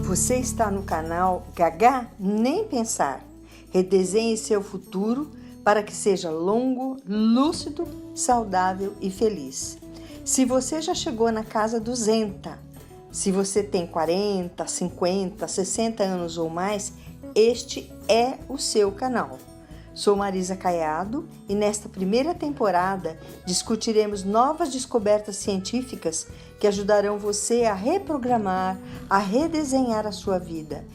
Você está no canal Gagá Nem Pensar. Redesenhe seu futuro para que seja longo, lúcido, saudável e feliz. Se você já chegou na casa 200, se você tem 40, 50, 60 anos ou mais, este é o seu canal. Sou Marisa Caiado e nesta primeira temporada discutiremos novas descobertas científicas que ajudarão você a reprogramar, a redesenhar a sua vida.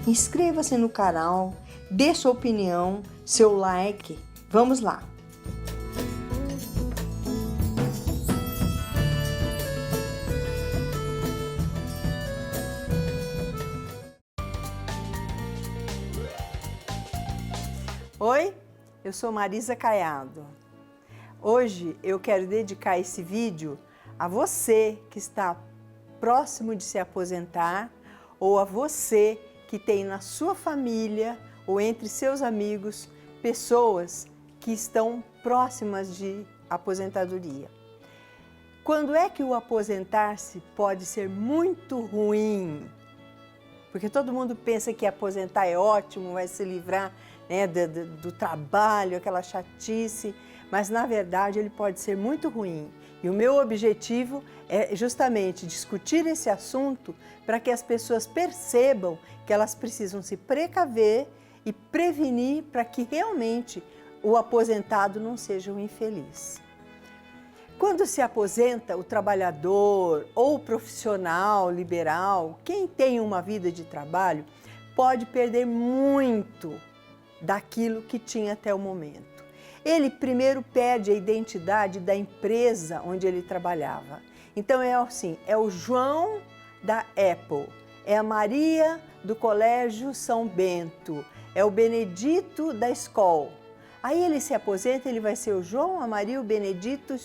Inscreva-se no canal, dê sua opinião, seu like. Vamos lá! Oi, eu sou Marisa Caiado. Hoje eu quero dedicar esse vídeo a você que está próximo de se aposentar ou a você que tem na sua família ou entre seus amigos pessoas que estão próximas de aposentadoria. Quando é que o aposentar-se pode ser muito ruim? Porque todo mundo pensa que aposentar é ótimo, vai se livrar, né, do trabalho, aquela chatice, mas na verdade ele pode ser muito ruim. E o meu objetivo é justamente discutir esse assunto para que as pessoas percebam que elas precisam se precaver e prevenir para que realmente o aposentado não seja um infeliz. Quando se aposenta o trabalhador ou o profissional liberal, quem tem uma vida de trabalho, pode perder muito daquilo que tinha até o momento. Ele primeiro perde a identidade da empresa onde ele trabalhava. Então é assim, é o João da Apple, é a Maria do Colégio São Bento, é o Benedito da escola. Aí ele se aposenta, ele vai ser o João, a Maria, o Benedito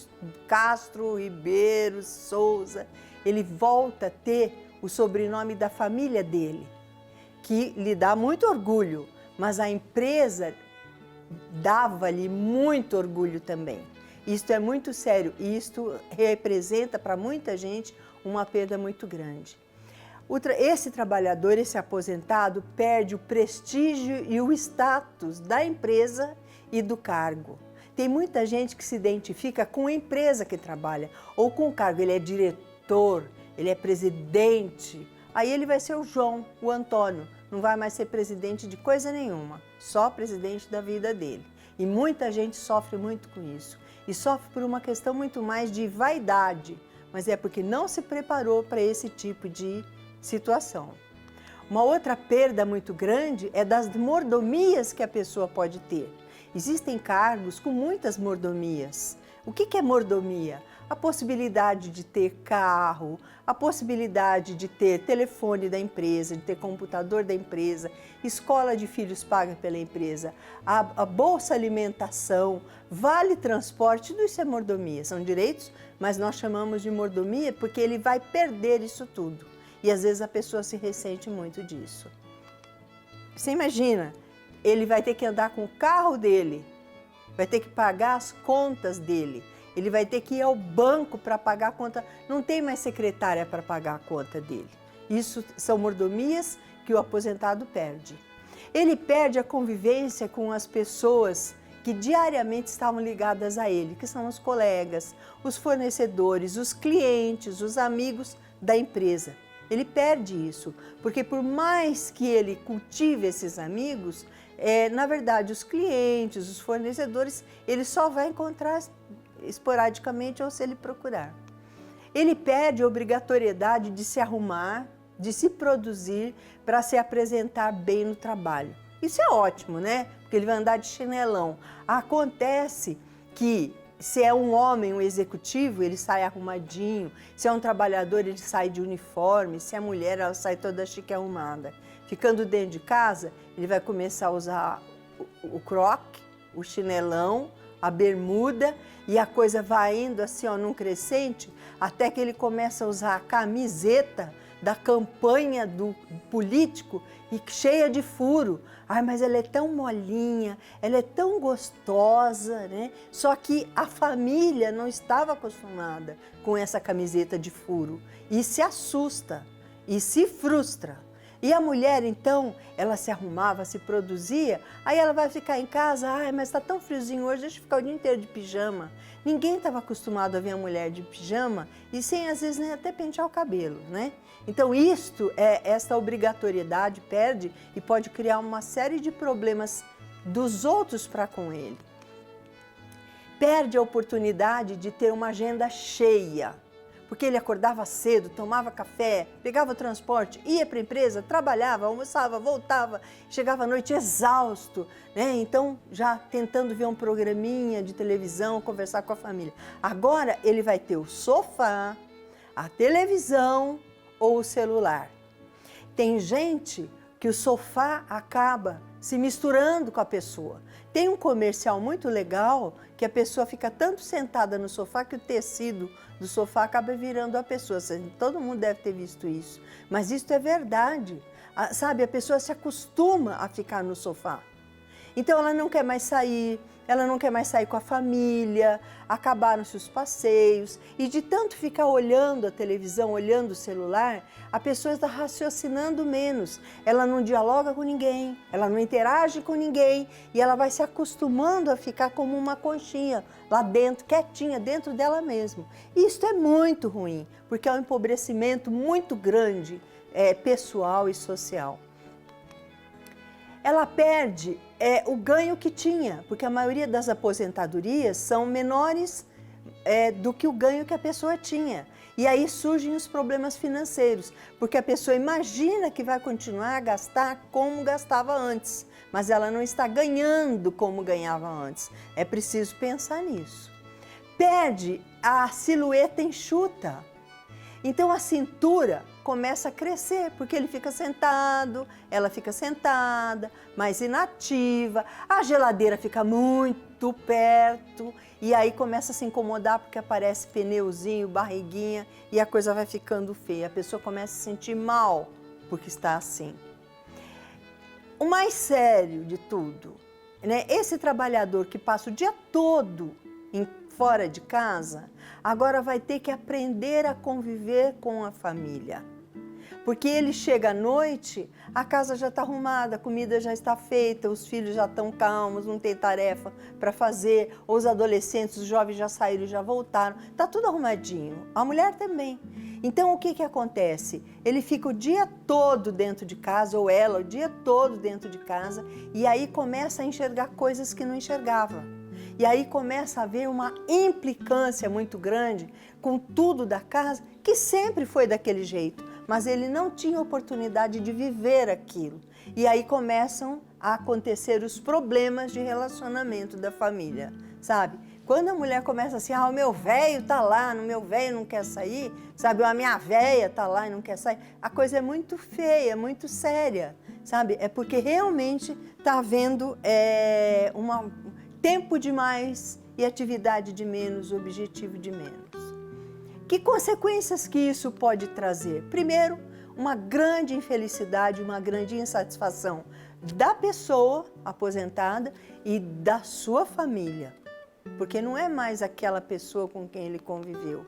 Castro, Ribeiro, Souza. Ele volta a ter o sobrenome da família dele, que lhe dá muito orgulho, mas a empresa dava-lhe muito orgulho também. Isto é muito sério e isto representa para muita gente uma perda muito grande. Esse trabalhador, esse aposentado, perde o prestígio e o status da empresa e do cargo. Tem muita gente que se identifica com a empresa que trabalha ou com o cargo. Ele é diretor, ele é presidente. Aí ele vai ser o João, o Antônio. Não vai mais ser presidente de coisa nenhuma, só presidente da vida dele. E muita gente sofre muito com isso. E sofre por uma questão muito mais de vaidade, mas é porque não se preparou para esse tipo de situação. Uma outra perda muito grande é das mordomias que a pessoa pode ter. Existem cargos com muitas mordomias. O que é mordomia? A possibilidade de ter carro, a possibilidade de ter telefone da empresa, de ter computador da empresa, escola de filhos paga pela empresa, a bolsa alimentação, vale transporte, tudo isso é mordomia. São direitos, mas nós chamamos de mordomia porque ele vai perder isso tudo. E às vezes a pessoa se ressente muito disso. Você imagina, ele vai ter que andar com o carro dele, vai ter que pagar as contas dele, ele vai ter que ir ao banco para pagar a conta, não tem mais secretária para pagar a conta dele. Isso são mordomias que o aposentado perde. Ele perde a convivência com as pessoas que diariamente estavam ligadas a ele, que são os colegas, os fornecedores, os clientes, os amigos da empresa. Ele perde isso, porque por mais que ele cultive esses amigos, na verdade os clientes, os fornecedores, ele só vai encontrar esporadicamente ou se ele procurar. Ele perde a obrigatoriedade de se arrumar, de se produzir para se apresentar bem no trabalho. Isso é ótimo, né? Porque ele vai andar de chinelão. Acontece que se é um homem, um executivo, ele sai arrumadinho. Se é um trabalhador, ele sai de uniforme. Se é mulher, ela sai toda chique e arrumada. Ficando dentro de casa, ele vai começar a usar o croque, o chinelão, a bermuda, e a coisa vai indo assim, ó, num crescente, até que ele começa a usar a camiseta da campanha do político e cheia de furo. Ai, mas ela é tão molinha, ela é tão gostosa, né? Só que a família não estava acostumada com essa camiseta de furo e se assusta e se frustra. E a mulher, então, ela se arrumava, se produzia, aí ela vai ficar em casa, ai, mas está tão friozinho hoje, deixa eu ficar o dia inteiro de pijama. Ninguém estava acostumado a ver a mulher de pijama e sem, às vezes, nem até pentear o cabelo, né? Então, essa obrigatoriedade perde e pode criar uma série de problemas dos outros para com ele. Perde a oportunidade de ter uma agenda cheia, porque ele acordava cedo, tomava café, pegava o transporte, ia para a empresa, trabalhava, almoçava, voltava, chegava à noite exausto, né? Então, já tentando ver um programinha de televisão, conversar com a família. Agora, ele vai ter o sofá, a televisão ou o celular. Tem gente que o sofá acaba se misturando com a pessoa. Tem um comercial muito legal que a pessoa fica tanto sentada no sofá que o tecido do sofá acaba virando a pessoa. Todo mundo deve ter visto isso, mas isso é verdade. Sabe, a pessoa se acostuma a ficar no sofá. Então ela não quer mais sair, ela não quer mais sair com a família, acabaram-se os passeios e de tanto ficar olhando a televisão, olhando o celular, a pessoa está raciocinando menos, ela não dialoga com ninguém, ela não interage com ninguém e ela vai se acostumando a ficar como uma conchinha lá dentro, quietinha, dentro dela mesma. Isso é muito ruim, porque é um empobrecimento muito grande, pessoal e social. Ela perde o ganho que tinha, porque a maioria das aposentadorias são menores do que o ganho que a pessoa tinha. E aí surgem os problemas financeiros, porque a pessoa imagina que vai continuar a gastar como gastava antes, mas ela não está ganhando como ganhava antes. É preciso pensar nisso. Perde a silhueta enxuta. Então a cintura começa a crescer, porque ele fica sentado, ela fica sentada, mais inativa, a geladeira fica muito perto e aí começa a se incomodar porque aparece pneuzinho, barriguinha e a coisa vai ficando feia. A pessoa começa a se sentir mal porque está assim. O mais sério de tudo, né? Esse trabalhador que passa o dia todo fora de casa, agora vai ter que aprender a conviver com a família. Porque ele chega à noite, a casa já está arrumada, a comida já está feita, os filhos já estão calmos, não tem tarefa para fazer, os adolescentes, os jovens já saíram e já voltaram, está tudo arrumadinho, a mulher também. Então o que acontece? Ele fica o dia todo dentro de casa, ou ela o dia todo dentro de casa, e aí começa a enxergar coisas que não enxergava. E aí começa a haver uma implicância muito grande com tudo da casa, que sempre foi daquele jeito, mas ele não tinha oportunidade de viver aquilo. E aí começam a acontecer os problemas de relacionamento da família, sabe? Quando a mulher começa assim, o meu velho tá lá, o meu velho não quer sair, sabe? A minha velha tá lá e não quer sair, a coisa é muito feia, muito séria, sabe? É porque realmente tá havendo tempo de mais e atividade de menos, objetivo de menos. Que consequências que isso pode trazer? Primeiro, uma grande infelicidade, uma grande insatisfação da pessoa aposentada e da sua família, porque não é mais aquela pessoa com quem ele conviveu.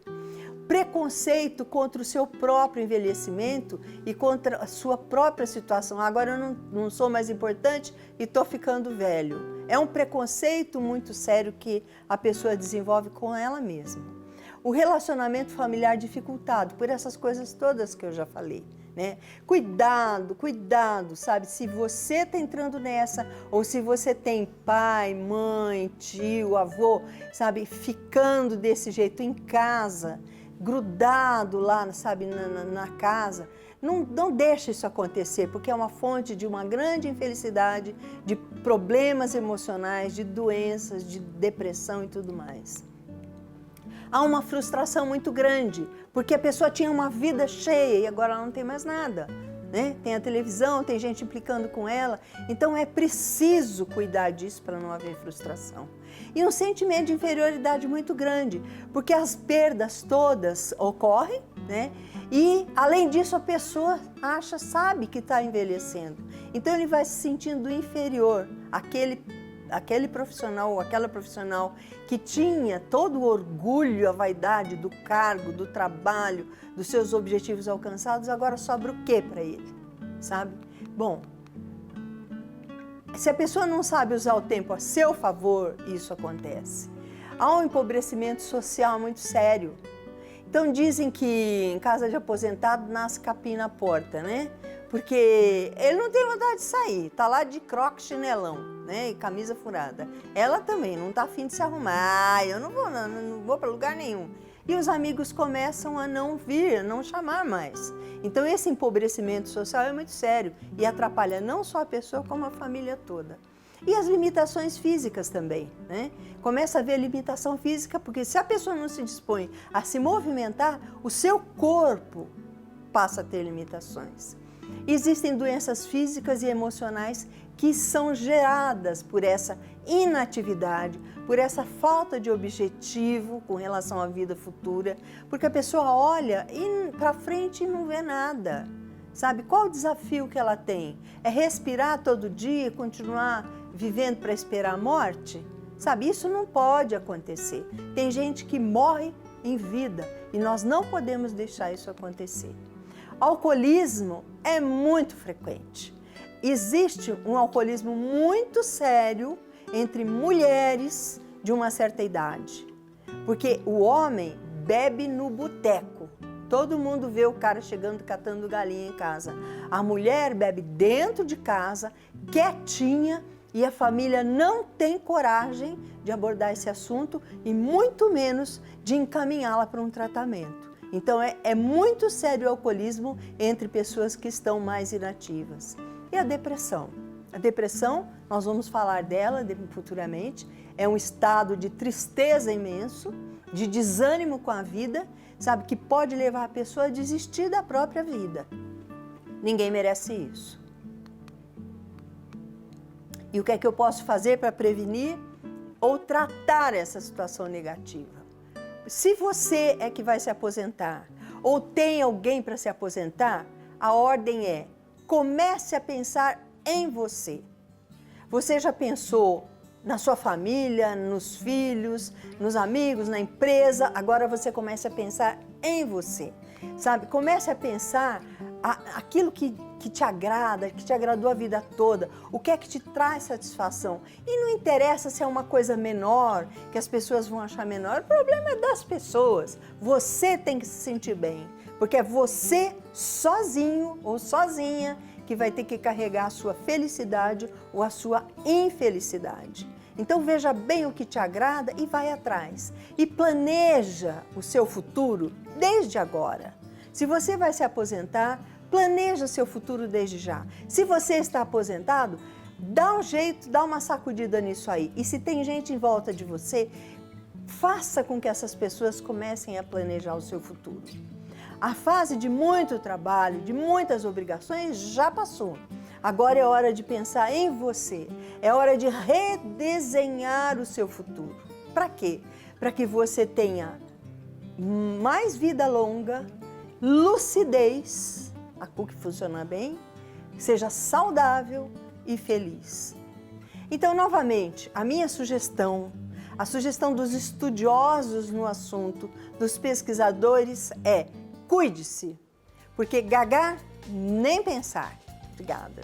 Preconceito contra o seu próprio envelhecimento e contra a sua própria situação. Agora eu não sou mais importante e estou ficando velho. É um preconceito muito sério que a pessoa desenvolve com ela mesma. O relacionamento familiar dificultado por essas coisas todas que eu já falei, né? Cuidado, cuidado, sabe? Se você está entrando nessa, ou se você tem pai, mãe, tio, avô, sabe? Ficando desse jeito em casa, grudado lá, sabe? Na casa, não deixe isso acontecer, porque é uma fonte de uma grande infelicidade, de problemas emocionais, de doenças, de depressão e tudo mais. Há uma frustração muito grande, porque a pessoa tinha uma vida cheia e agora ela não tem mais nada, né? Tem a televisão, tem gente implicando com ela, então é preciso cuidar disso para não haver frustração. E um sentimento de inferioridade muito grande, porque as perdas todas ocorrem, né? E, além disso, a pessoa sabe que está envelhecendo. Então, ele vai se sentindo inferior àquele profissional ou aquela profissional que tinha todo o orgulho, a vaidade do cargo, do trabalho, dos seus objetivos alcançados. Agora sobra o quê para ele, sabe? Bom, se a pessoa não sabe usar o tempo a seu favor, isso acontece. Há um empobrecimento social muito sério. Então dizem que em casa de aposentado nasce capim na porta, né? Porque ele não tem vontade de sair, tá lá de croque, chinelão, né? E camisa furada. Ela também não tá afim de se arrumar, eu não vou para lugar nenhum. E os amigos começam a não vir, a não chamar mais. Então esse empobrecimento social é muito sério e atrapalha não só a pessoa como a família toda. E as limitações físicas também, né? Começa a haver limitação física porque se a pessoa não se dispõe a se movimentar, o seu corpo passa a ter limitações. Existem doenças físicas e emocionais que são geradas por essa inatividade, por essa falta de objetivo com relação à vida futura, porque a pessoa olha para frente e não vê nada. Sabe, qual o desafio que ela tem? É respirar todo dia e continuar vivendo para esperar a morte? Sabe, isso não pode acontecer. Tem gente que morre em vida e nós não podemos deixar isso acontecer. Alcoolismo é muito frequente. Existe um alcoolismo muito sério entre mulheres de uma certa idade, porque o homem bebe no boteco. Todo mundo vê o cara chegando catando galinha em casa. A mulher bebe dentro de casa, quietinha, e a família não tem coragem de abordar esse assunto e muito menos de encaminhá-la para um tratamento. Então é muito sério o alcoolismo entre pessoas que estão mais inativas. E a depressão? A depressão, nós vamos falar dela futuramente, é um estado de tristeza imenso, de desânimo com a vida, sabe, que pode levar a pessoa a desistir da própria vida. Ninguém merece isso. E o que é que eu posso fazer para prevenir ou tratar essa situação negativa? Se você é que vai se aposentar ou tem alguém para se aposentar, a ordem é: comece a pensar em você. Você já pensou na sua família, nos filhos, nos amigos, na empresa? Agora você comece a pensar em você, sabe? Comece a pensar aquilo que te agrada, que te agradou a vida toda, o que é que te traz satisfação. E não interessa se é uma coisa menor, que as pessoas vão achar menor, o problema é das pessoas. Você tem que se sentir bem, porque é você sozinho ou sozinha que vai ter que carregar a sua felicidade ou a sua infelicidade. Então veja bem o que te agrada e vai atrás. E planeja o seu futuro desde agora. Se você vai se aposentar, planeja seu futuro desde já. Se você está aposentado, dá um jeito, dá uma sacudida nisso aí. E se tem gente em volta de você, faça com que essas pessoas comecem a planejar o seu futuro. A fase de muito trabalho, de muitas obrigações já passou. Agora é hora de pensar em você. É hora de redesenhar o seu futuro. Para quê? Para que você tenha mais vida longa, lucidez, a CUC funciona bem, seja saudável e feliz. Então, novamente, a minha sugestão, a sugestão dos estudiosos no assunto, dos pesquisadores é: cuide-se, porque gagar nem pensar. Obrigada.